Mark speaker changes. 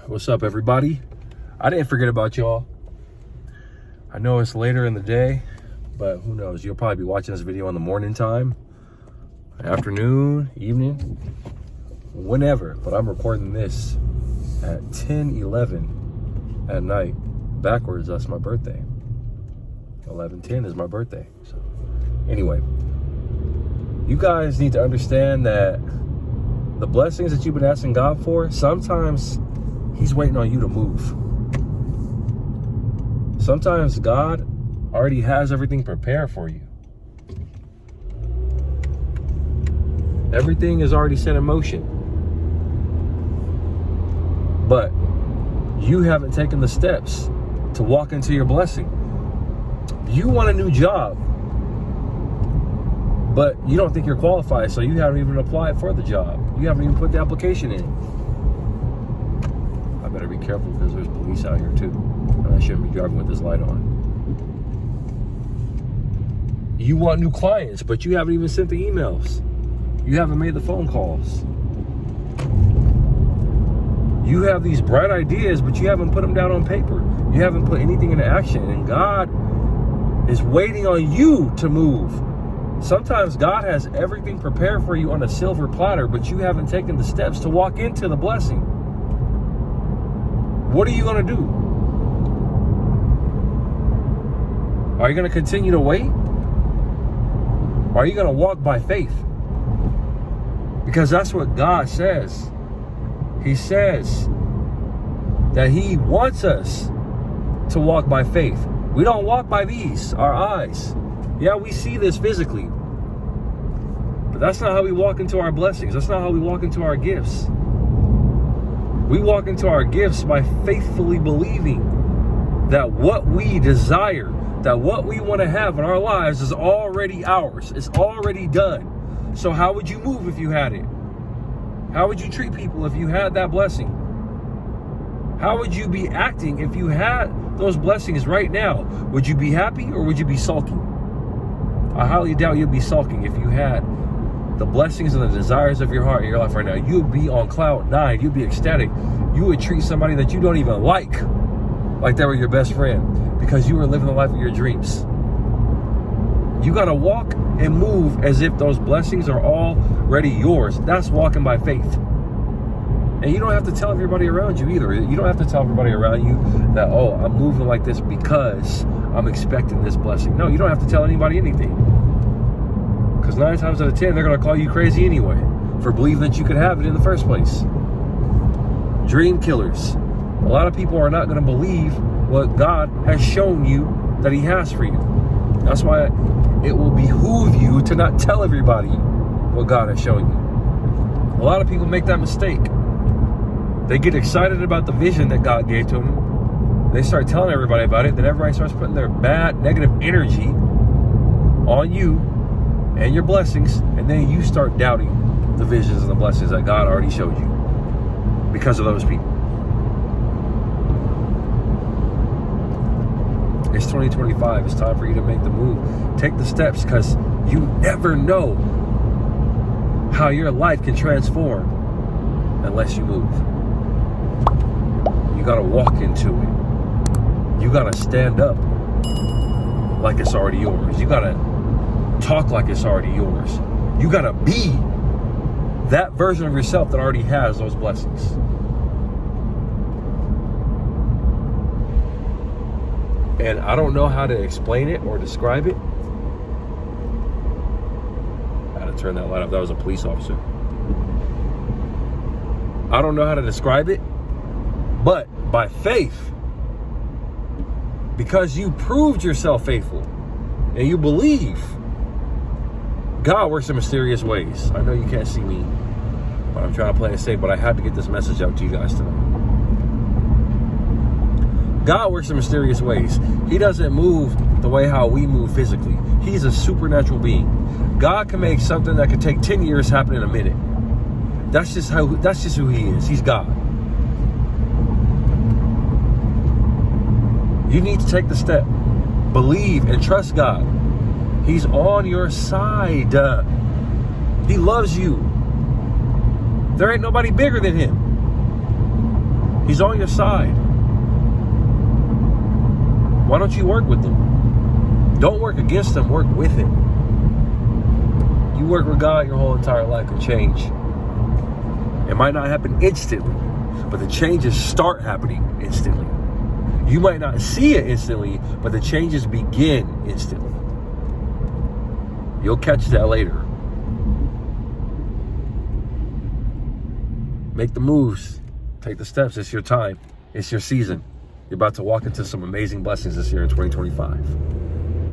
Speaker 1: What's up, everybody? I didn't forget about y'all. I know it's later in the day, but who knows? You'll probably be watching this video in the morning time, afternoon, evening, whenever. But I'm recording this at 10:11 at night. Backwards, that's my birthday. 11:10 is my birthday. So anyway, you guys need to understand that the blessings that you've been asking God for, sometimes He's waiting on you to move. Sometimes God already has everything prepared for you. Everything is already set in motion. But you haven't taken the steps to walk into your blessing. You want a new job, but you don't think you're qualified, so you haven't even applied for the job. You haven't even put the application in. I better be careful because there's police out here too, and I shouldn't be driving with this light on. You want new clients, but you haven't even sent the emails. You haven't made the phone calls. You have these bright ideas, but you haven't put them down on paper. You haven't put anything into action, and God is waiting on you to move. Sometimes God has everything prepared for you on a silver platter, but you haven't taken the steps to walk into the blessing. What are you going to do? Are you going to continue to wait? Or are you going to walk by faith? Because that's what God says. He says that He wants us to walk by faith. We don't walk by our eyes. Yeah, we see this physically. But that's not how we walk into our blessings. That's not how we walk into our gifts. We walk into our gifts by faithfully believing that what we desire, that what we want to have in our lives is already ours. It's already done. So how would you move if you had it? How would you treat people if you had that blessing? How would you be acting if you had those blessings right now? Would you be happy or would you be sulking? I highly doubt you'd be sulking if you had the blessings and the desires of your heart in your life right now. You'd be on cloud 9. You'd be ecstatic. You would treat somebody that you don't even like they were your best friend, because you were living the life of your dreams. You got to walk and move as if those blessings are already yours. That's walking by faith. And you don't have to tell everybody around you either. You don't have to tell everybody around you that, oh, I'm moving like this because I'm expecting this blessing. No, you don't have to tell anybody anything. Because 9 times out of 10, they're going to call you crazy anyway for believing that you could have it in the first place. Dream killers. A lot of people are not going to believe what God has shown you that He has for you. That's why it will behoove you to not tell everybody what God has shown you. A lot of people make that mistake. They get excited about the vision that God gave to them. They start telling everybody about it. Then everybody starts putting their bad, negative energy on you and your blessings. And then you start doubting the visions and the blessings that God already showed you because of those people. It's 2025. It's time for you to make the move. Take the steps, because you never know how your life can transform unless you move. You got to walk into it. You got to stand up like it's already yours. You got to talk like it's already yours. You got to be that version of yourself that already has those blessings. And I don't know how to explain it or describe it. I had to turn that light off. That was a police officer. I don't know how to describe it, but by faith, because you proved yourself faithful and you believe, God works in mysterious ways. I know you can't see me, but I'm trying to play it safe, but I had to get this message out to you guys tonight. God works in mysterious ways. He doesn't move the way how we move physically. He's a supernatural being. God can make something that could take 10 years happen in a minute. That's just who He is. He's God. You need to take the step. Believe and trust God. He's on your side. He loves you. There ain't nobody bigger than Him. He's on your side. Why don't you work with him? Don't work against him, work with him. You work with God, your whole entire life can change. It might not happen instantly, but the changes start happening instantly. You might not see it instantly, but the changes begin instantly. You'll catch that later. Make the moves. Take the steps. It's your time. It's your season. You're about to walk into some amazing blessings this year in 2025.